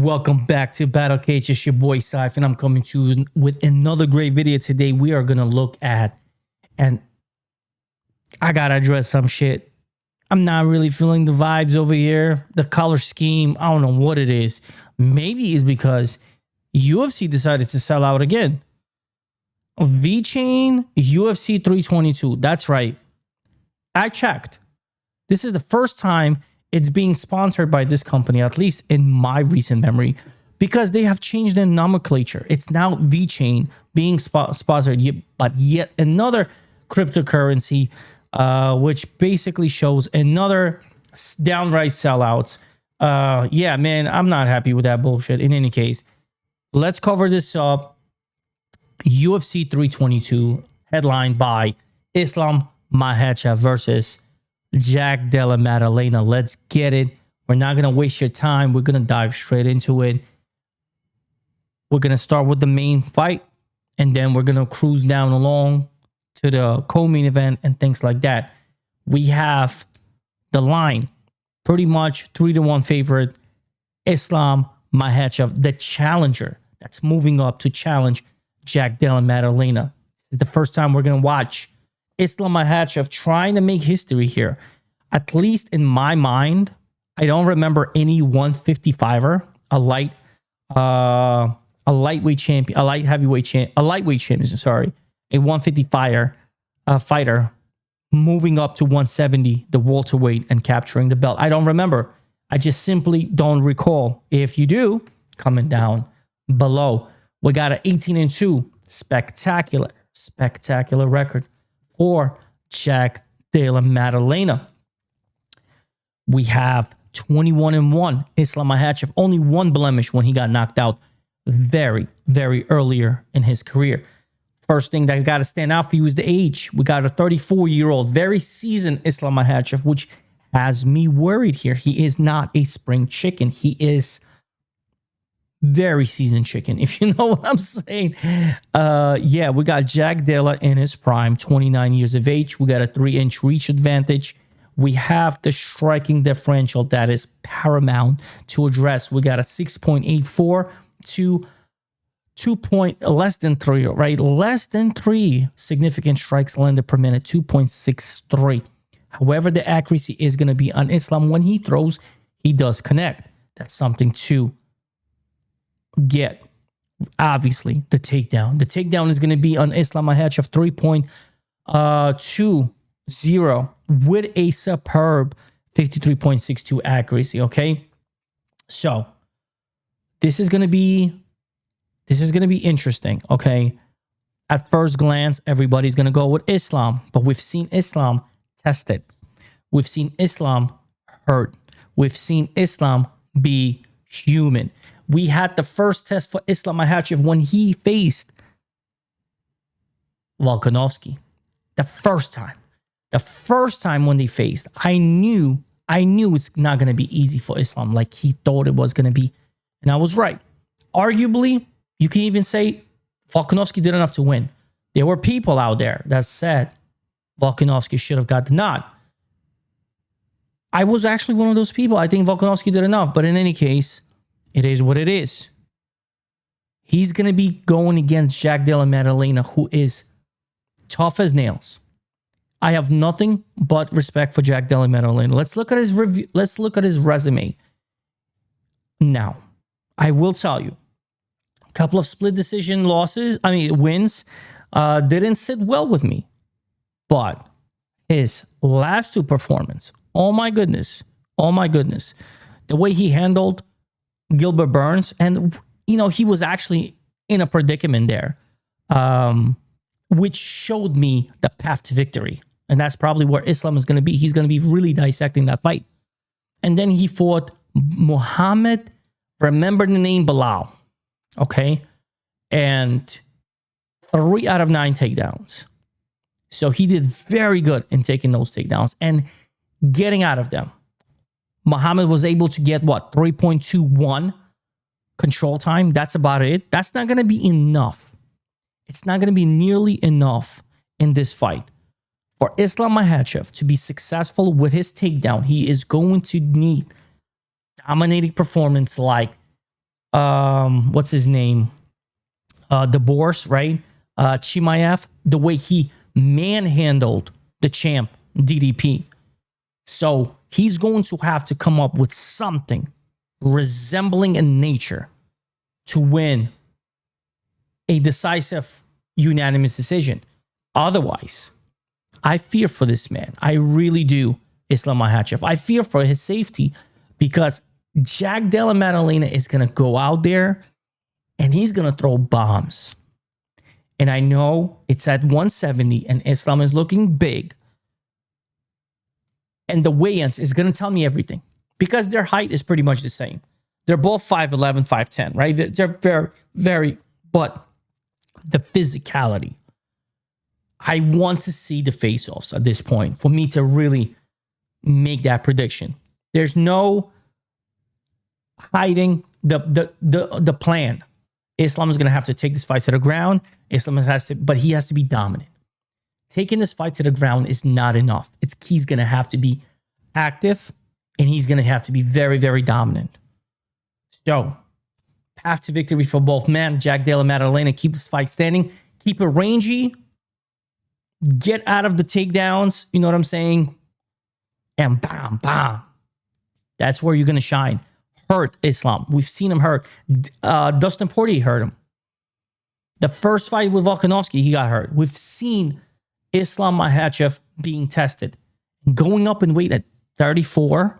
Welcome back to Battle Cage. It's your boy Syph, and I'm coming to you with another great video today. We are gonna look at, and I gotta address some shit. I'm not really feeling the vibes over here. The color scheme, I don't know what it is. Maybe it's because UFC decided to sell out again. V-Chain UFC 322. That's right. I checked. This is the first time it's being sponsored by this company, at least in my recent memory, because they have changed their nomenclature. It's now V-Chain being sponsored, but yet another cryptocurrency, which basically shows another downright sellouts. Yeah, man, I'm not happy with that bullshit. In any case, let's cover this up. UFC 322, headlined by Islam Makhachev versus Jack Della Maddalena. Let's get it. We're not going to waste your time. We're going to dive straight into it. We're going to start with the main fight, and then we're going to cruise down along to the co-main event and things like that. We have the line, pretty much 3-1 favorite, Islam Makhachev, the challenger that's moving up to challenge Jack Della Maddalena. It's the first time we're going to watch Islam Makhachev trying to make history here. At least in my mind, I don't remember any 155er, a lightweight champion, a lightweight champion, sorry, a 155er fighter moving up to 170, the welterweight, and capturing the belt. I don't remember. I just simply don't recall. If you do, comment down below. We got an 18-2 spectacular record for Jack Della Maddalena. We have 21-1 Islam Makhachev, only one blemish when he got knocked out very earlier in his career. First thing that got to stand out for you is the age. We got a 34-year-old, very seasoned Islam Makhachev, which has me worried here. He is not a spring chicken. He is very seasoned chicken, if you know what I'm saying. Yeah, we got Jack Della in his prime, 29 years of age. We got a 3-inch reach advantage. We have the striking differential that is paramount to address. We got a 6.84 to less than 3, right? Less than 3 significant strikes landed per minute, 2.63. However, the accuracy is going to be on Islam. When he throws, he does connect. That's something to get. Obviously, the takedown. The takedown is going to be on Islam Makhachev 3.20 with a superb 53.62 accuracy. Okay, so this is going to be interesting. Okay, at first glance, everybody's going to go with Islam, but we've seen Islam tested. We've seen Islam hurt. We've seen Islam be human. We had the first test for Islam Makhachev when he faced Volkanovski. The first time when they faced, I knew it's not going to be easy for Islam like he thought it was going to be. And I was right. Arguably, you can even say Volkanovski did enough to win. There were people out there that said Volkanovski should have got the nod. I was actually one of those people. I think Volkanovski did enough. But in any case, it is what it is. He's going to be going against Jack Della Maddalena, who is tough as nails. I have nothing but respect for Jack Della Maddalena. Let's look at his review. Let's look at his resume. Now, I will tell you, a couple of split decision wins didn't sit well with me. But his last 2 performances, oh my goodness, the way he handled Gilbert Burns, and he was actually in a predicament there, which showed me the path to victory. And that's probably where Islam is going to be. He's going to be really dissecting that fight. And then he fought Muhammad, remember the name, Bilal. Okay. And 3 out of 9 takedowns. So he did very good in taking those takedowns and getting out of them. Muhammad was able to get 3.21 control time. That's about it. That's not going to be enough. It's not going to be nearly enough in this fight. For Islam Makhachev to be successful with his takedown, he is going to need dominating performance like what's his name? The Bourse, right? Chimaev, the way he manhandled the champ DDP. So he's going to have to come up with something resembling in nature to win a decisive unanimous decision. Otherwise, I fear for this man. I really do, Islam Makhachev. I fear for his safety because Jack Della Maddalena is going to go out there and he's going to throw bombs. And I know it's at 170 and Islam is looking big. And the weigh-ins is going to tell me everything because their height is pretty much the same. They're both 5'11", 5'10", right? They're very, very, but the physicality. I want to see the face-offs at this point for me to really make that prediction. There's no hiding the plan. Islam is going to have to take this fight to the ground. But he has to be dominant. Taking this fight to the ground is not enough. He's going to have to be active and he's going to have to be very, very dominant. So, path to victory for both men. Jack Della Maddalena, keep this fight standing. Keep it rangy. Get out of the takedowns. You know what I'm saying? And bam, bam. That's where you're going to shine. Hurt Islam. We've seen him hurt. Dustin Poirier hurt him. The first fight with Volkanovski, he got hurt. We've seen Islam Makhachev being tested. Going up in weight at 34,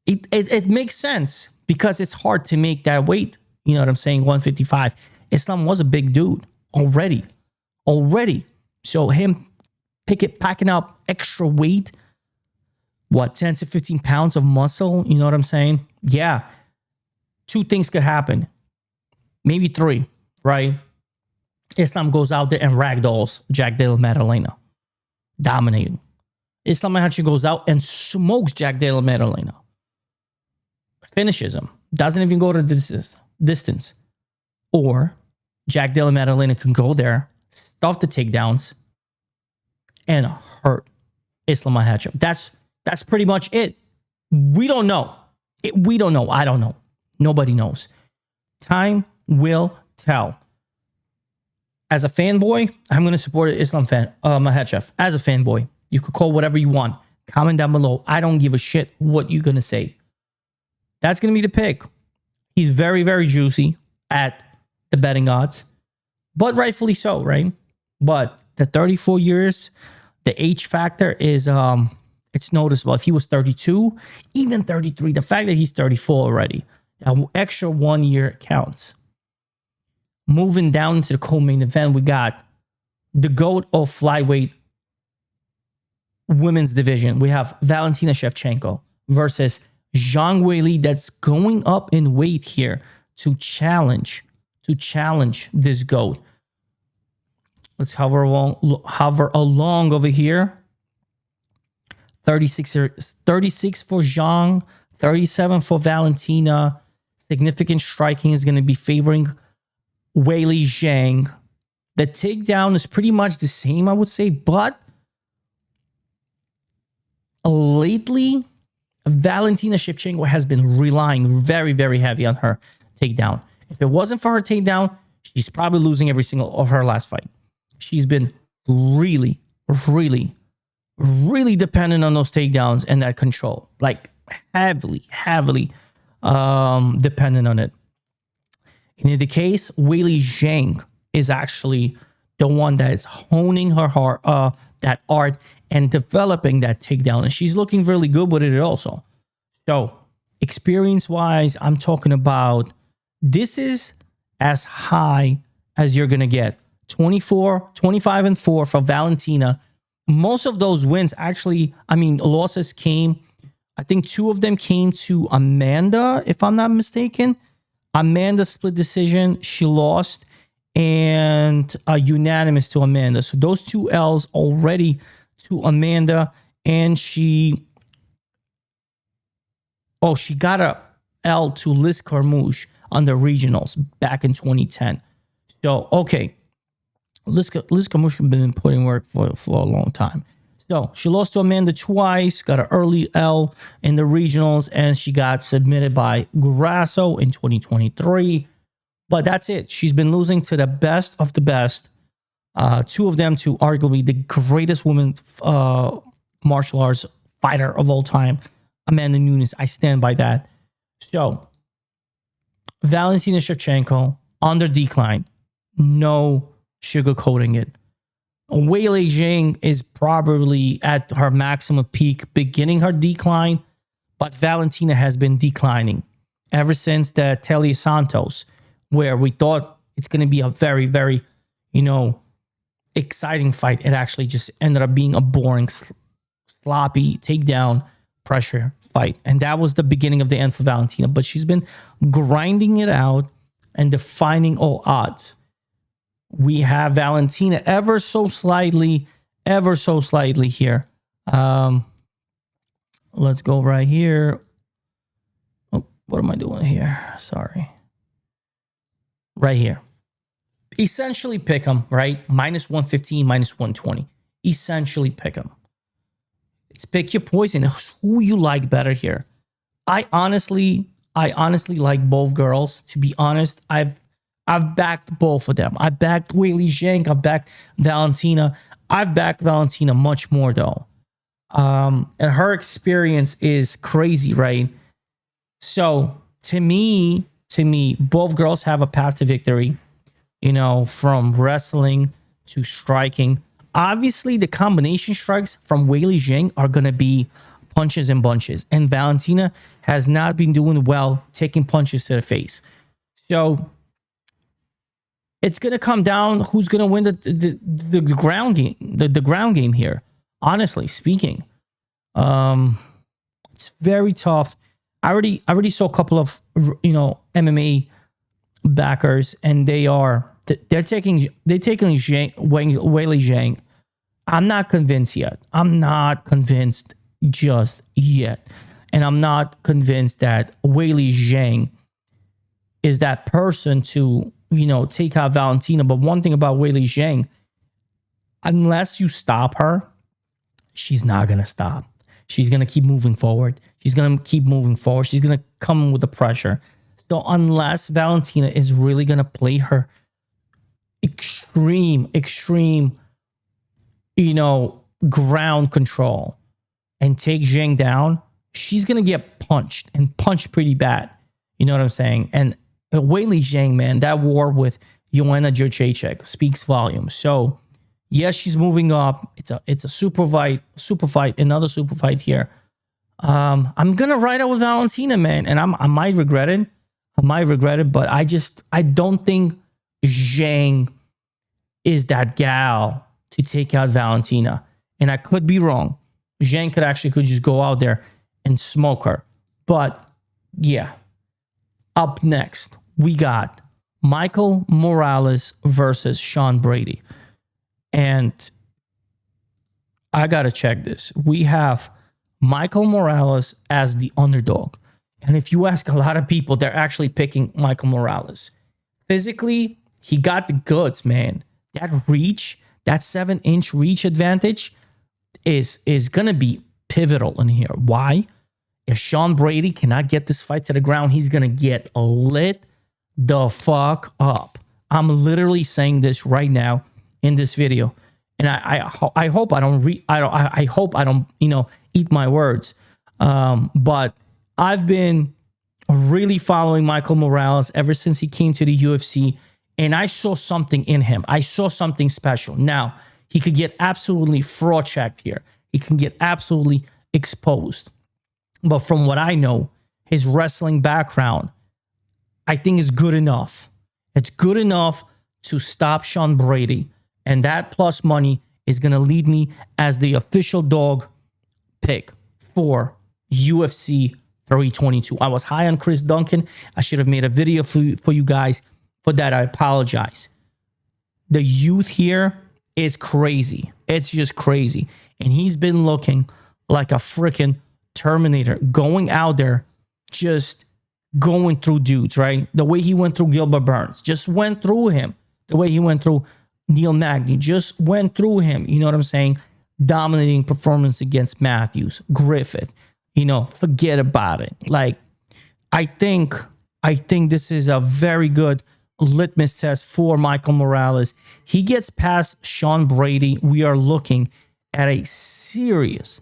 it makes sense because it's hard to make that weight. You know what I'm saying? 155. Islam was a big dude already. So him packing up extra weight, 10 to 15 pounds of muscle? You know what I'm saying? Yeah. Two things could happen. Maybe three, right? Islam goes out there and ragdolls Jack Della Maddalena. Dominating. Islam Makhachev goes out and smokes Jack Della Maddalena. Finishes him. Doesn't even go to the distance. Or Jack Della Maddalena can go there, stuff the takedowns, and hurt Islam Makhachev. That's pretty much it. We don't know. We don't know. I don't know. Nobody knows. Time will tell. As a fanboy, I'm going to support Islam Makhachev. As a fanboy, you could call whatever you want. Comment down below. I don't give a shit what you're going to say. That's going to be the pick. He's very, very juicy at the betting odds, but rightfully so, right? But the 34 years, the age factor is it's noticeable. If he was 32, even 33, the fact that he's 34 already, that extra 1 year counts. Moving down into the co-main event, we got the GOAT of flyweight women's division. We have Valentina Shevchenko versus Zhang Weili, that's going up in weight here to challenge this GOAT. Let's hover along over here. 36 for Zhang, 37 for Valentina. Significant striking is going to be favoring Weili Zhang. The takedown is pretty much the same, I would say, but lately, Valentina Shevchenko has been relying very, very heavy on her takedown. If it wasn't for her takedown, she's probably losing every single of her last fight. She's been really, really, really dependent on those takedowns and that control. Like heavily dependent on it. In the case, Weili Zhang is actually the one that is honing her heart, that art and developing that takedown. And she's looking really good with it also. So experience-wise, I'm talking about this is as high as you're going to get. 25-4 for Valentina. Most of those wins actually, losses came, I think 2 of them came to Amanda, if I'm not mistaken. Amanda split decision, she lost, and unanimous to Amanda. So those 2 L's already to Amanda, and she got a L to Liz Carmouche on the regionals back in 2010. So, okay. Liz Carmouche has been putting work for a long time. So she lost to Amanda twice, got an early L in the regionals, and she got submitted by Grasso in 2023. But that's it. She's been losing to the best of the best. Two of them to arguably the greatest women's martial arts fighter of all time, Amanda Nunes. I stand by that. So, Valentina Shevchenko on the decline. No sugarcoating it. Weili Zhang is probably at her maximum peak, beginning her decline, but Valentina has been declining ever since the Telia Santos, where we thought it's going to be a very, very, exciting fight. It actually just ended up being a boring, sloppy takedown pressure fight. And that was the beginning of the end for Valentina. But she's been grinding it out and defying all odds. We have Valentina ever so slightly here. Let's go right here. Oh, what am I doing here? Sorry. Right here. Essentially pick them, right? Minus 115, minus 120. Essentially pick them. It's pick your poison. Who you like better here? I honestly like both girls. To be honest, I've backed both of them. I backed Weili Zhang. I've backed Valentina. I've backed Valentina much more though. And her experience is crazy, right? So to me, both girls have a path to victory. From wrestling to striking. Obviously, the combination strikes from Weili Zhang are going to be punches and bunches. And Valentina has not been doing well taking punches to the face. So it's going to come down who's going to win the ground game, the ground game here. Honestly speaking, it's very tough. I already saw a couple of MMA backers, and they're taking Weili Zhang. I'm not convinced yet. I'm not convinced just yet. And I'm not convinced that Weili Zhang is that person to, take out Valentina. But one thing about Weili Zhang, unless you stop her, she's not going to stop. She's going to keep moving forward. She's going to keep moving forward. She's going to come with the pressure. So unless Valentina is really going to play her extreme, ground control and take Zhang down, she's going to get punched and punched pretty bad. You know what I'm saying? And Weili Zhang, man, that war with Joanna Jędrzejczyk speaks volumes. So, yes, she's moving up. It's a super fight, another super fight here. I'm going to ride out with Valentina, man, and I might regret it. But I don't think Zhang is that gal to take out Valentina. And I could be wrong. Zhang could just go out there and smoke her. But yeah. Up next, we got Michael Morales versus Sean Brady. And I got to check this. We have Michael Morales as the underdog. And if you ask a lot of people, they're actually picking Michael Morales. Physically, he got the goods, man. That reach, that 7-inch reach advantage is going to be pivotal in here. Why? If Sean Brady cannot get this fight to the ground, he's going to get lit the fuck up. I'm literally saying this right now in this video. And I hope I don't eat my words. But I've been really following Michael Morales ever since he came to the UFC, and I saw something in him. I saw something special. Now, he could get absolutely fraud checked here. He can get absolutely exposed. But from what I know, his wrestling background, I think is good enough. It's good enough to stop Sean Brady. And that plus money is going to lead me as the official dog pick for UFC 322. I was high on Chris Duncan. I should have made a video for you guys. For that, I apologize. The youth here is crazy. It's just crazy. And he's been looking like a freaking Terminator, going out there, just going through dudes, right? The way he went through Gilbert Burns, just went through him. The way he went through Neil Magny, just went through him. You know what I'm saying? dominating performance against Matthews, Griffith. Forget about it. Like, I think this is a very good litmus test for Michael Morales. He gets past Sean Brady. We are looking at a serious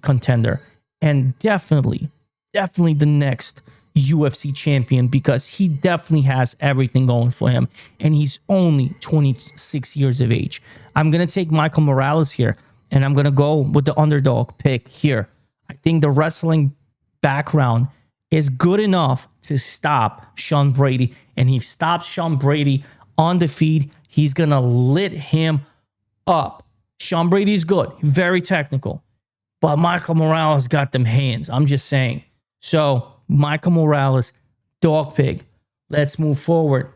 contender, and definitely the next UFC champion, because he definitely has everything going for him, and he's only 26 years of age. I'm going to take Michael Morales here, and I'm going to go with the underdog pick here. I think the wrestling background is good enough to stop Sean Brady, and he stops Sean Brady on the feet. He's going to lit him up. Sean Brady's good, very technical, but Michael Morales got them hands. I'm just saying. So Michael Morales, dog pig. Let's move forward.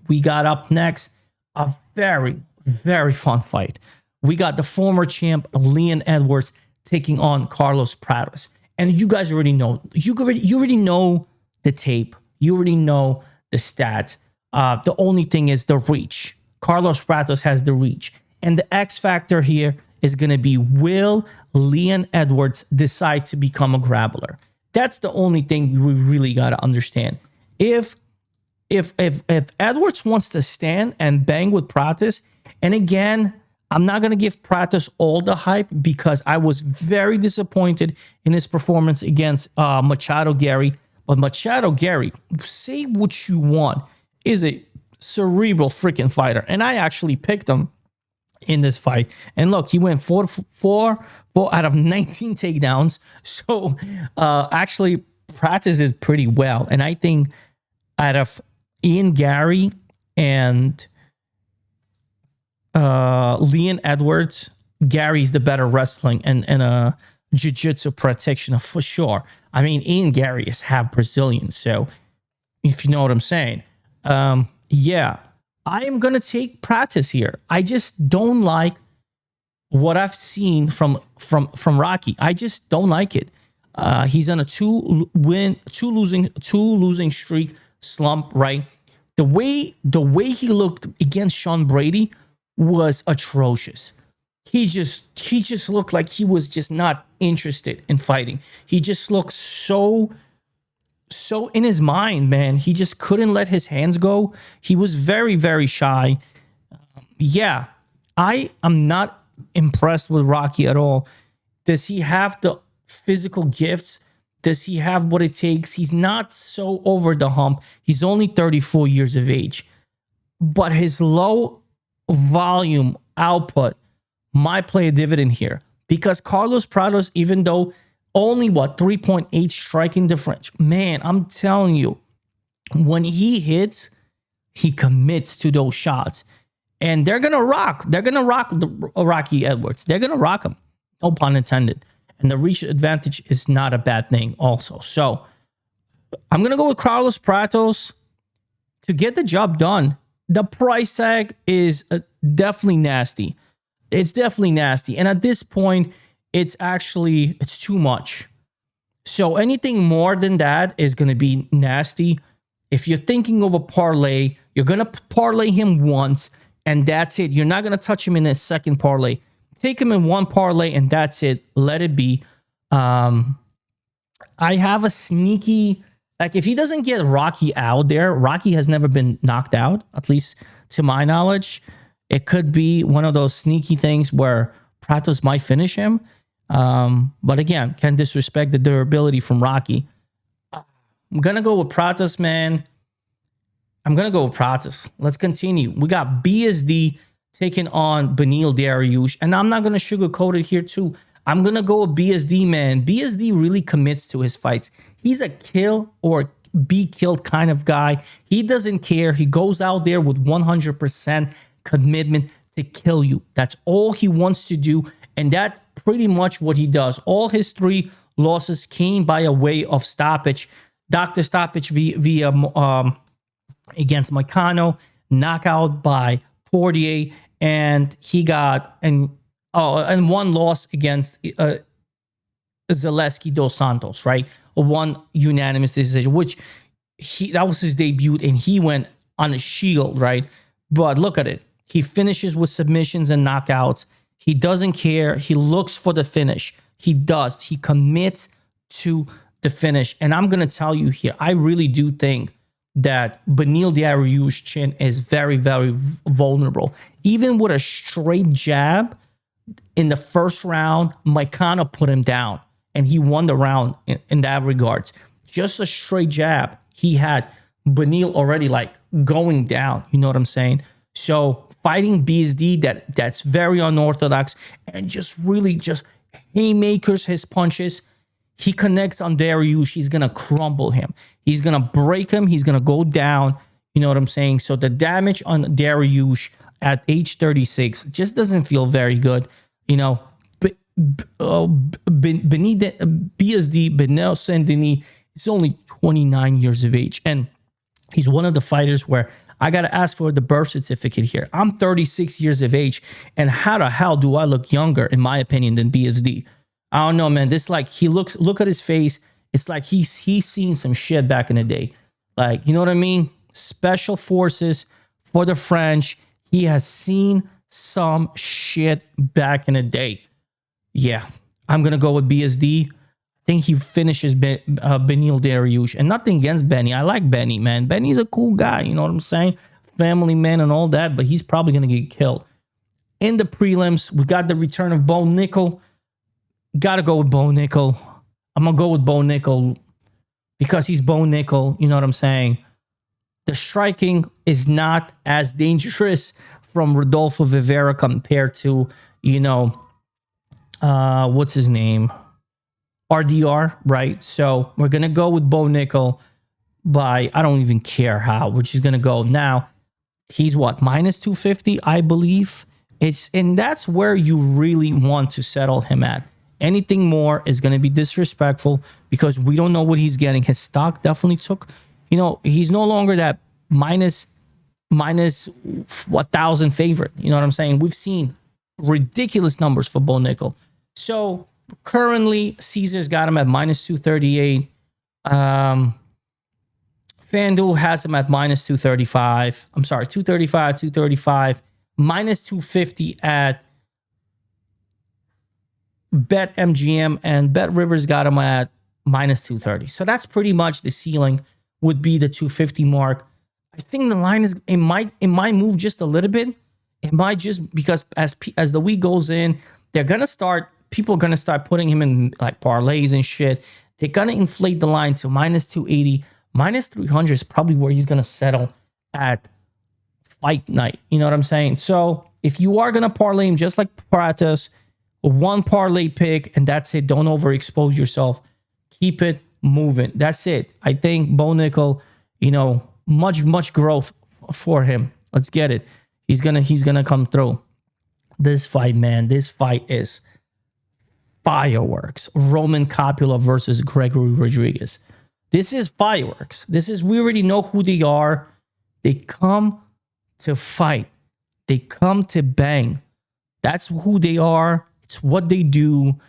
We got up next a very, very fun fight. We got the former champ Leon Edwards taking on Carlos Prates. And you guys already know. You already know the tape. You already know the stats. The only thing is the reach. Carlos Prates has the reach. And the X factor here is going to be, will Leon Edwards decide to become a grappler? That's the only thing we really got to understand. If Edwards wants to stand and bang with Prates, and again, I'm not going to give Prates all the hype because I was very disappointed in his performance against Machado Gary. But Machado Gary, say what you want, is a cerebral freaking fighter. And I actually picked him in this fight. And look, he went 4 out of 19 takedowns. So actually, Prates is pretty well. And I think out of Ian Gary and Leon Edwards, Gary's the better wrestling and jiu-jitsu practitioner for sure. I mean, Ian Gary is half Brazilian. So if you know what I'm saying. Yeah, I am going to take Prates here. I just don't like what I've seen from Rocky. I just don't like it. He's on a two losing streak slump, right? The way he looked against Sean Brady was atrocious. He just looked like he was just not interested in fighting. He just looked so in his mind, man. He just couldn't let his hands go. He was very, very shy. Yeah, I am not impressed with Rocky at all. Does he have the physical gifts? Does he have what it takes? He's not so over the hump. He's only 34 years of age. But his low volume output might play a dividend here. Because Carlos Prates, even though only 3.8 striking difference, man, I'm telling you, when he hits, he commits to those shots. And they're going to rock. They're going to rock Rocky Edwards. They're going to rock him. No pun intended. And the reach advantage is not a bad thing also. So I'm going to go with Carlos Prates to get the job done. The price tag is definitely nasty. It's definitely nasty. And at this point, it's too much. So anything more than that is going to be nasty. If you're thinking of a parlay, you're going to parlay him once, and that's it. You're not going to touch him in a second parlay. Take him in one parlay, and that's it. Let it be. I have a sneaky, like, if he doesn't get Rocky out there, Rocky has never been knocked out, at least to my knowledge. It could be one of those sneaky things where Prates might finish him. But again, can't disrespect the durability from Rocky. I'm going to go with Prates, man. I'm going to go with Prates. Let's continue. We got BSD taking on Beneil Dariush. And I'm not going to sugarcoat it here too. I'm going to go with BSD, man. BSD really commits to his fights. He's a kill or be killed kind of guy. He doesn't care. He goes out there with 100% commitment to kill you. That's all he wants to do. And that's pretty much what he does. All his 3 losses came by a way of stoppage. Doctor stoppage via against McConico, knockout by Portier, and he got and one loss against Zaleski dos Santos, right? One unanimous decision, which that was his debut, and he went on a shield, right? But look at it. He finishes with submissions and knockouts. He doesn't care. He looks for the finish. He does. He commits to the finish. And I'm going to tell you here, I really do think that Beneil Dariush's chin is very, very vulnerable. Even with a straight jab in the first round, McConico put him down, and he won the round in that regards. Just a straight jab, he had Beneil already like going down. You know what I'm saying? So fighting BSD, that's very unorthodox, and just really just haymakers his punches. He connects on Dariush, he's going to crumble him. He's going to break him. He's going to go down. You know what I'm saying? So the damage on Dariush at age 36 just doesn't feel very good. You know, BSD, Beneil Saint-Denis, is only 29 years of age. And he's one of the fighters where I got to ask for the birth certificate here. I'm 36 years of age. And how the hell do I look younger, in my opinion, than BSD? I don't know, man. This like look at his face. It's like he's seen some shit back in the day. Like, you know what I mean? Special forces for the French. He has seen some shit back in the day. Yeah, I'm going to go with BSD. I think he finishes Beneil Dariush. And nothing against Benny. I like Benny, man. Benny's a cool guy. You know what I'm saying? Family man and all that. But he's probably going to get killed. In the prelims, we got the return of Bo Nickal. Got to go with Bo Nickal. I'm going to go with Bo Nickal because he's Bo Nickal. You know what I'm saying? The striking is not as dangerous from Rodolfo Vieira compared to, you know, what's his name? RDR, right? So we're going to go with Bo Nickal by, I don't even care how, we're just going to go. Now, he's what? Minus 250, I believe. And that's where you really want to settle him at. Anything more is going to be disrespectful because we don't know what he's getting. His stock definitely took, you know, he's no longer that minus 1,000 favorite. You know what I'm saying? We've seen ridiculous numbers for Bo Nickal. So currently, Caesar's got him at minus 238. FanDuel has him at minus 235. I'm sorry, 235. Minus 250 at BetMGM, and BetRivers got him at minus 230. So that's pretty much the ceiling, would be the 250 mark. I think the line is, it might move just a little bit. It might just, because as the week goes in, people are going to start putting him in like parlays and shit. They're going to inflate the line to minus 280. Minus 300 is probably where he's going to settle at fight night. You know what I'm saying? So if you are going to parlay him just like Prates, one parlay pick, and that's it. Don't overexpose yourself. Keep it moving. That's it. I think Bo Nickal, you know, much growth for him. Let's get it. He's gonna come through. This fight, man. This fight is fireworks. Roman Coppola versus Gregory Rodriguez. This is fireworks. We already know who they are. They come to fight. They come to bang. That's who they are. It's what they do.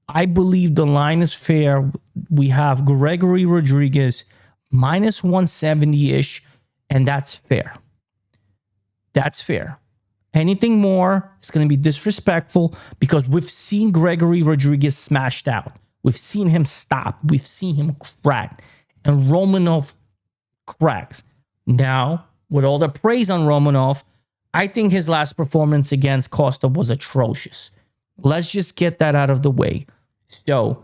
I believe the line is fair. We have Gregory Rodriguez minus 170-ish, and that's fair. That's fair. Anything more is going to be disrespectful because we've seen Gregory Rodriguez smashed out. We've seen him stop. We've seen him crack. And Romanov cracks. Now, with all the praise on Romanov, I think his last performance against Costa was atrocious. Let's just get that out of the way. So,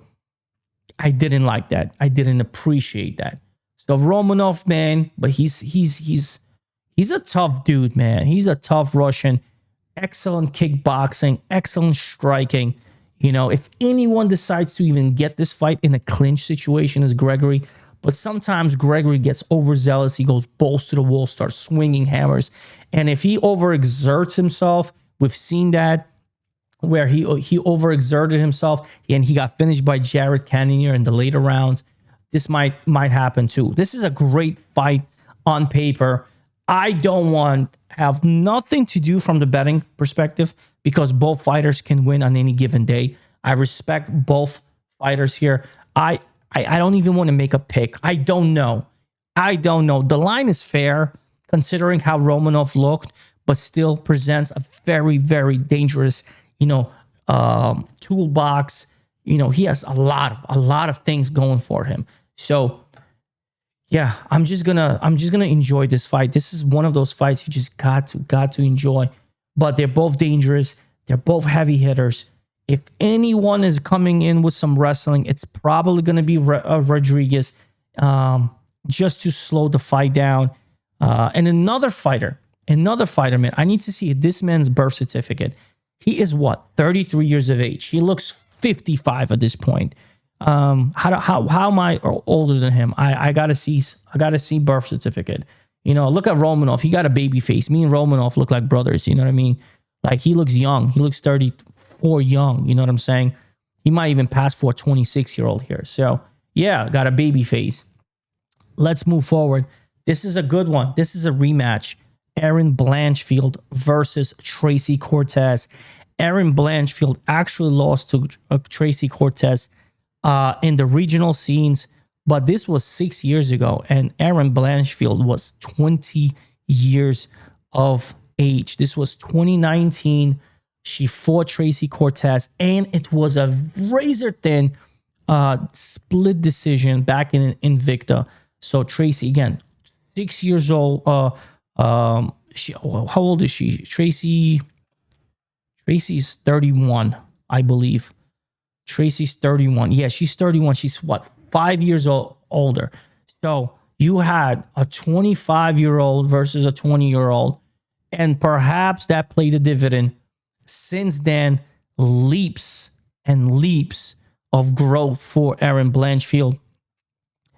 I didn't like that. I didn't appreciate that. So, Romanov, man, but he's a tough dude, man. He's a tough Russian. Excellent kickboxing, excellent striking. You know, if anyone decides to even get this fight in a clinch situation, is Gregory. But sometimes Gregory gets overzealous. He goes balls to the wall, starts swinging hammers. And if he overexerts himself, we've seen that where he overexerted himself and he got finished by Jared Cannonier in the later rounds. This might happen too. This is a great fight on paper. I don't have nothing to do from the betting perspective because both fighters can win on any given day. I respect both fighters here. I don't even want to make a pick. I don't know. The line is fair considering how Romanov looked, but still presents a very, very dangerous, toolbox. He has a lot of things going for him. So yeah, I'm just gonna enjoy this fight. This is one of those fights you just got to enjoy. But they're both dangerous. They're both heavy hitters. If anyone is coming in with some wrestling, it's probably gonna be Rodriguez, just to slow the fight down. And another fighter, man. I need to see this man's birth certificate. He is 33 years of age. He looks 55 at this point. How am I older than him? I gotta see birth certificate. Look at Romanov. He got a baby face. Me and Romanov look like brothers. You know what I mean? Like, he looks young. He looks 34 young. You know what I'm saying? He might even pass for a 26-year-old here. So yeah, got a baby face. Let's move forward. This is a good one. This is a rematch. Erin Blanchfield versus Tracy Cortez. Erin Blanchfield actually lost to Tracy Cortez in the regional scenes, but this was 6 years ago, and Erin Blanchfield was 20 years of age. This was 2019. She fought Tracy Cortez, and it was a razor-thin split decision back in Invicta. So Tracy, again, 6 years old. How old is she? Tracy's 31, I believe. Tracy's 31. Yeah, she's 31. She's 5 years older. So you had a 25-year-old versus a 20-year-old, and perhaps that played a dividend. Since then, leaps and leaps of growth for Erin Blanchfield.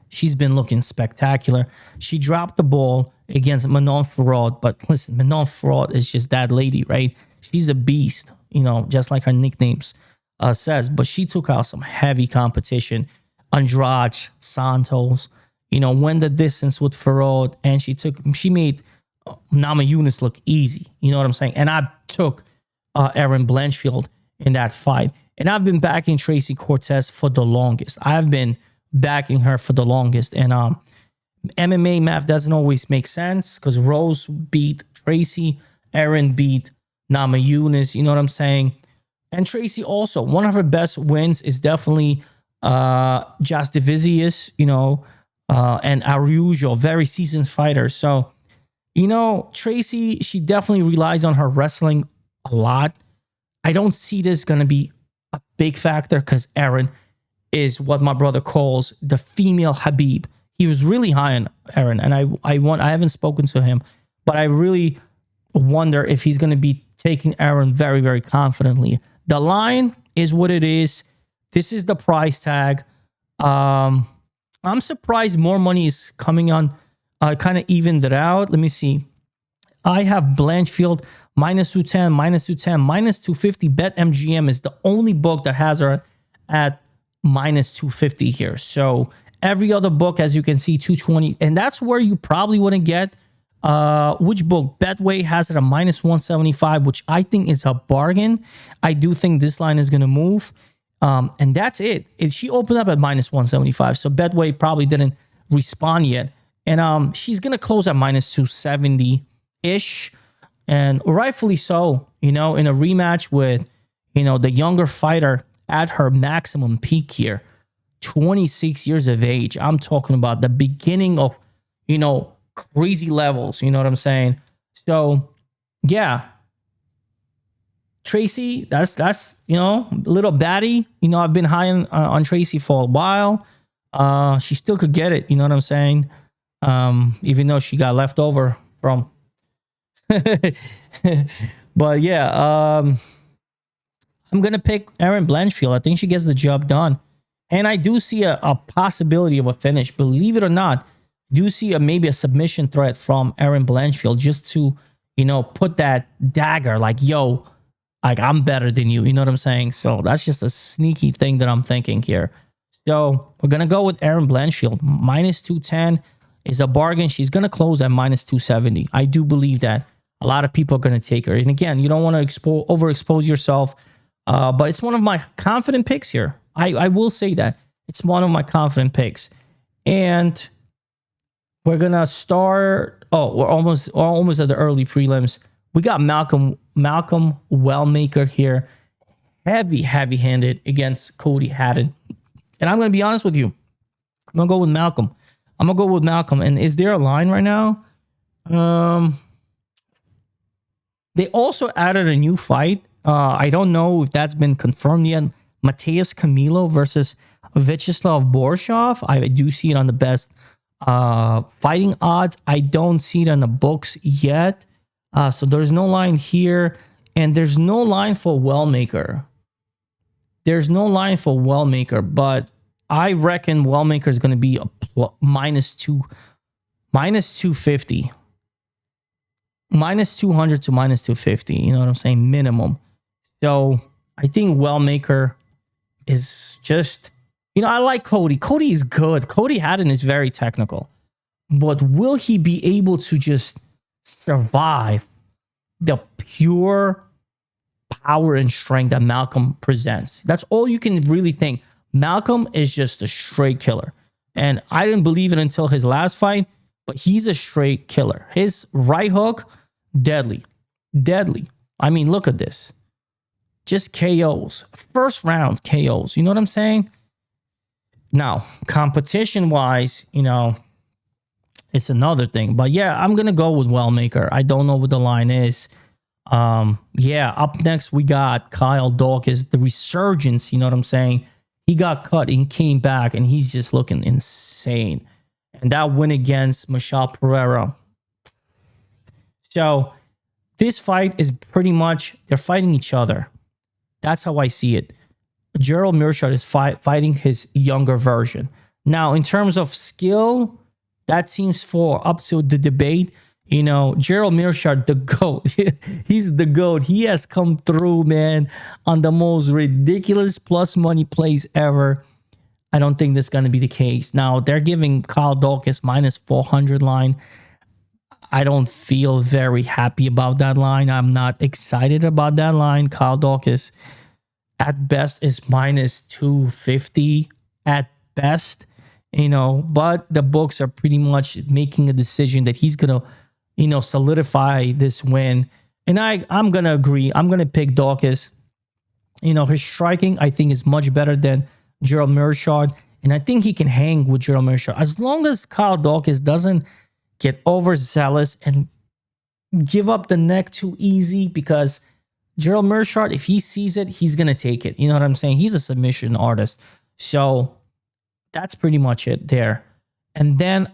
She's been looking spectacular. She dropped the ball against Manon Farad, but listen, Manon Farad is just that lady, right? She's a beast, just like her nicknames says. But she took out some heavy competition. Andrade, Santos, went the distance with Farad, and she made Namajunas look easy. You know what I'm saying? And I took Erin Blanchfield in that fight. And I've been backing Tracy Cortez for the longest. I've been backing her for the longest. And MMA math doesn't always make sense, because Rose beat Tracy, Erin beat Namajunas. You know what I'm saying? And Tracy also, one of her best wins is definitely Jastivicius, and Araujo, very seasoned fighters. So, Tracy, she definitely relies on her wrestling a lot. I don't see this going to be a big factor, because Erin is what my brother calls the female Habib. He was really high on Erin, and I haven't spoken to him, but I really wonder if he's going to be taking Erin very, very confidently. The line is what it is. This is the price tag. I'm surprised more money is coming on, kind of evened it out. Let me see. I have Blanchfield minus 210, minus 210, minus 250. BetMGM is the only book that has her at minus 250 here. So every other book, as you can see, 220. And that's where you probably wouldn't get. Which book? Betway has it at minus 175, which I think is a bargain. I do think this line is going to move. And that's it. She opened up at minus 175. So Betway probably didn't respond yet. And she's going to close at minus 270-ish. And rightfully so, in a rematch with, the younger fighter at her maximum peak here. 26 years of age. I'm talking about the beginning of, crazy levels. You know what I'm saying? So, yeah. Tracy, that's little baddie. I've been high on Tracy for a while. She still could get it. You know what I'm saying? Even though she got left over from. But yeah, I'm going to pick Erin Blanchfield. I think she gets the job done. And I do see a possibility of a finish. Believe it or not, do see maybe a submission threat from Erin Blanchfield, just to, put that dagger like, yo, like, I'm better than you. You know what I'm saying? So that's just a sneaky thing that I'm thinking here. So we're going to go with Erin Blanchfield. Minus 210 is a bargain. She's going to close at minus 270. I do believe that a lot of people are going to take her. And again, you don't want to overexpose yourself. But it's one of my confident picks here. I will say that. It's one of my confident picks. And we're going to start. Oh, we're almost at the early prelims. We got Malcolm Wellmaker here. heavy-handed against Cody Haddon. And I'm going to be honest with you. I'm going to go with Malcolm. And is there a line right now? They also added a new fight. I don't know if that's been confirmed yet. Mateus Camilo versus Vyacheslav Borshov. I do see it on the best fighting odds. I don't see it on the books yet. So there's no line here. And there's no line for Wellmaker. But I reckon Wellmaker is going to be a minus 250. Minus 200 to minus 250. You know what I'm saying? Minimum. So I think Wellmaker is just, I like Cody. Cody is good. Cody Haddon is very technical. But will he be able to just survive the pure power and strength that Malcolm presents? That's all you can really think. Malcolm is just a straight killer. And I didn't believe it until his last fight, but he's a straight killer. His right hook, deadly. I mean, look at this. Just KOs. First rounds, KOs. You know what I'm saying? Now, competition-wise, it's another thing. But yeah, I'm going to go with Wellmaker. I don't know what the line is. Up next, we got Kyle Dawkins, the resurgence. You know what I'm saying? He got cut and he came back and he's just looking insane. And that win against Michelle Pereira. So this fight is pretty much, they're fighting each other. That's how I see it. Gerald Meerschaert is fighting his younger version. Now, in terms of skill, that seems for up to the debate. Gerald Meerschaert, the GOAT. He's the GOAT. He has come through, man, on the most ridiculous plus money plays ever. I don't think that's going to be the case. Now, they're giving Kyle Dawkins minus 400 line. I don't feel very happy about that line. I'm not excited about that line. Kyle Dawkins, at best, is minus 250 at best. But the books are pretty much making a decision that he's going to, solidify this win. And I'm going to agree. I'm going to pick Dawkins. His striking, I think, is much better than Gerald Meerschaert. And I think he can hang with Gerald Meerschaert. As long as Kyle Dawkins doesn't get overzealous and give up the neck too easy, because Gerald Meerschaert, if he sees it, he's going to take it. You know what I'm saying? He's a submission artist. So that's pretty much it there. And then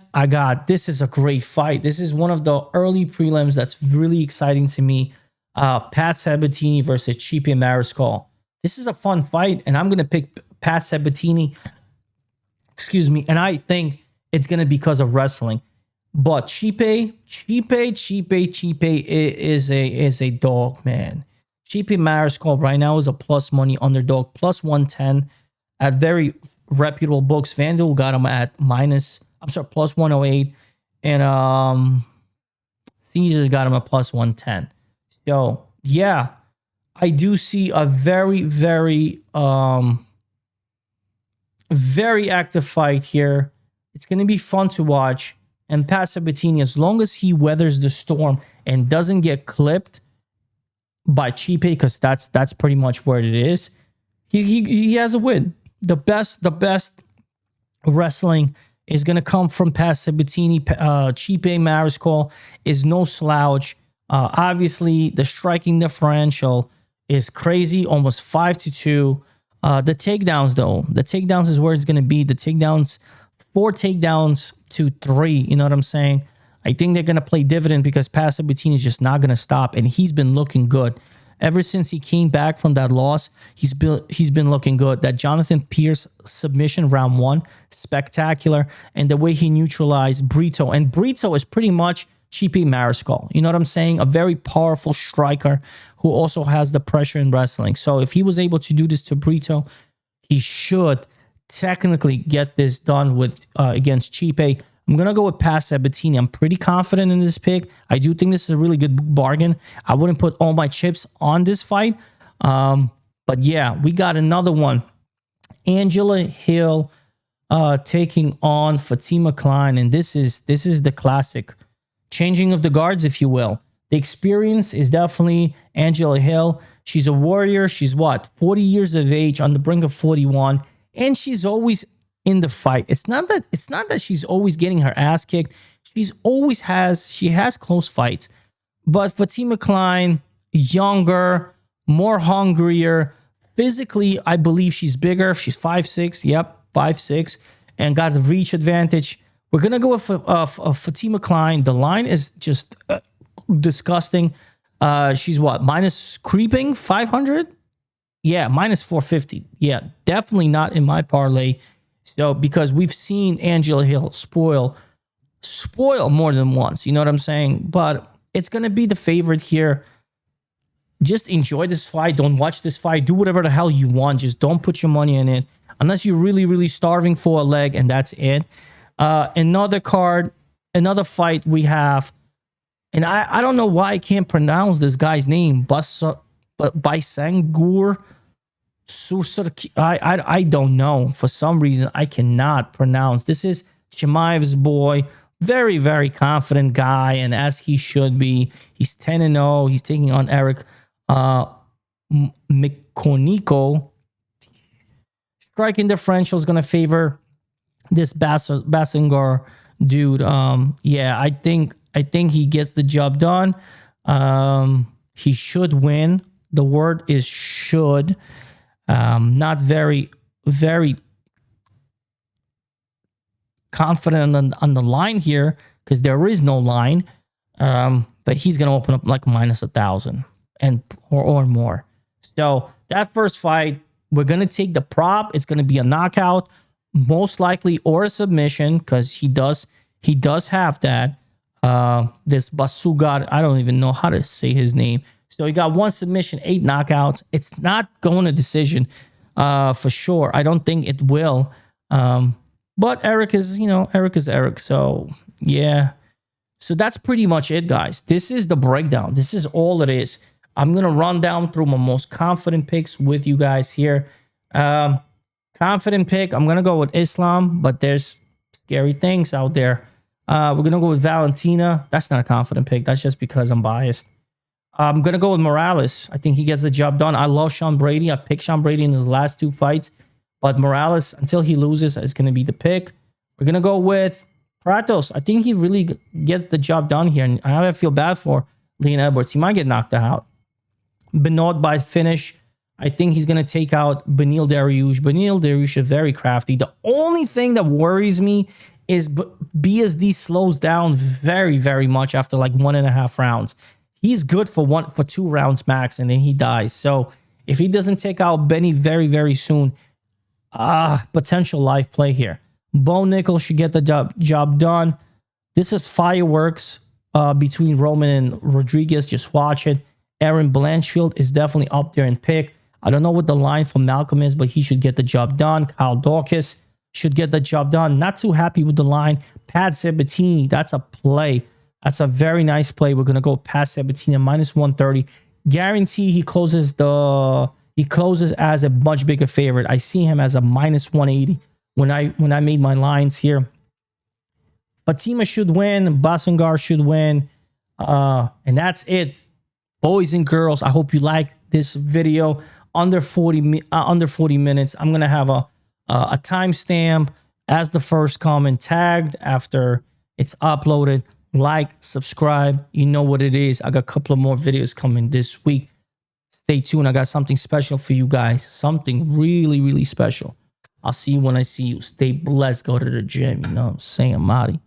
this is a great fight. This is one of the early prelims that's really exciting to me. Pat Sabatini versus Chepe Mariscal. This is a fun fight, and I'm going to pick Pat Sabatini. And I think it's going to be because of wrestling. But Chepe is a dog, man. Chepe Mariscal right now is a plus money underdog, plus 110 at very reputable books. FanDuel got him at plus 108, and Caesars got him at plus 110. So yeah, I do see a very, very, very active fight here. It's going to be fun to watch. And Pat Sabatini, as long as he weathers the storm and doesn't get clipped by Chepe, because that's pretty much where it is, he has a win. The best wrestling is going to come from Pat Sabatini. Chepe Mariscal is no slouch. Obviously, the striking differential is crazy, almost 5-2. The takedowns, though, is where it's going to be. The takedowns, 4 takedowns to 3. You know what I'm saying? I think they're going to play dividend because Pat Sabatini is just not going to stop, and he's been looking good. Ever since he came back from that loss, he's been looking good. That Jonathan Pierce submission round 1, spectacular. And the way he neutralized Brito. And Brito is pretty much Chepe Mariscal. You know what I'm saying? A very powerful striker who also has the pressure in wrestling. So if he was able to do this to Brito, he should technically get this done with against Chepe. I'm going to go with Pat Sabatini. I'm pretty confident in this pick. I do think this is a really good bargain. I wouldn't put all my chips on this fight. But yeah, we got another one. Angela Hill taking on Fatima Kline. And this is the classic changing of the guards, if you will. The experience is definitely Angela Hill. She's a warrior. She's what, 40 years of age, on the brink of 41, and she's always in the fight. It's not that she's always getting her ass kicked. She has close fights. But Fatima Kline, younger, more hungrier. Physically, I believe she's bigger. She's 5'6". Yep, 5'6", and got the reach advantage. We're gonna go with Fatima Kline. The line is just disgusting. She's what, minus creeping 500? Yeah, minus 450. Yeah, definitely not in my parlay. So because we've seen Angela Hill spoil more than once. You know what I'm saying? But it's gonna be the favorite here. Just enjoy this fight. Don't watch this fight. Do whatever the hell you want. Just don't put your money in it unless you're really, really starving for a leg, and that's it. Another card, another fight we have, and I don't know why I can't pronounce this guy's name, but Baisangur Susurkaev. I don't know. For some reason, I cannot pronounce. This is Chimaev's boy. Very, very confident guy, and as he should be. He's 10-0. He's taking on Eric McConico. Striking differential is going to favor this Baisangur dude. Yeah, I think he gets the job done. He should win. The word is should. Not very, very confident on the line here because there is no line. But he's gonna open up like minus 1,000 or more. So that first fight, we're gonna take the prop. It's gonna be a knockout, most likely, or a submission, because he does have that. This Basugar, I don't even know how to say his name. So he got 1 submission, 8 knockouts. It's not going to decision for sure. I don't think it will. But Eric is Eric. So yeah. So that's pretty much it, guys. This is the breakdown. This is all it is. I'm going to run down through my most confident picks with you guys here. Confident pick, I'm going to go with Islam, but there's scary things out there. We're going to go with Valentina. That's not a confident pick. That's just because I'm biased. I'm going to go with Morales. I think he gets the job done. I love Sean Brady. I picked Sean Brady in his last 2 fights. But Morales, until he loses, is going to be the pick. We're going to go with Prates. I think he really gets the job done here. And I feel bad for Leon Edwards. He might get knocked out. Benoit by finish. I think he's going to take out Beneil Dariush. Beneil Dariush is very crafty. The only thing that worries me is BSD slows down very, very much after like 1.5 rounds. He's good for 2 rounds max, and then he dies. So if he doesn't take out Benny very, very soon, potential live play here. Bo Nickal should get the job done. This is fireworks between Roman and Rodriguez. Just watch it. Erin Blanchfield is definitely up there in pick. I don't know what the line for Malcolm is, but he should get the job done. Kyle Dawkins should get the job done. Not too happy with the line. Pat Sabatini, that's a play. That's a very nice play. We're going to go Pat Sabatini minus 130. Guarantee he closes as a much bigger favorite. I see him as a minus 180 when I made my lines here. Fatima should win. Baisangur should win. And that's it. Boys and girls, I hope you like this video. Under 40 minutes. I'm going to have a timestamp as the first comment tagged after it's uploaded. Like, subscribe. You know what it is. I got a couple of more videos coming this week. Stay tuned. I got something special for you guys. Something really, really special. I'll see you when I see you. Stay blessed. Go to the gym. You know what I'm saying, Marty?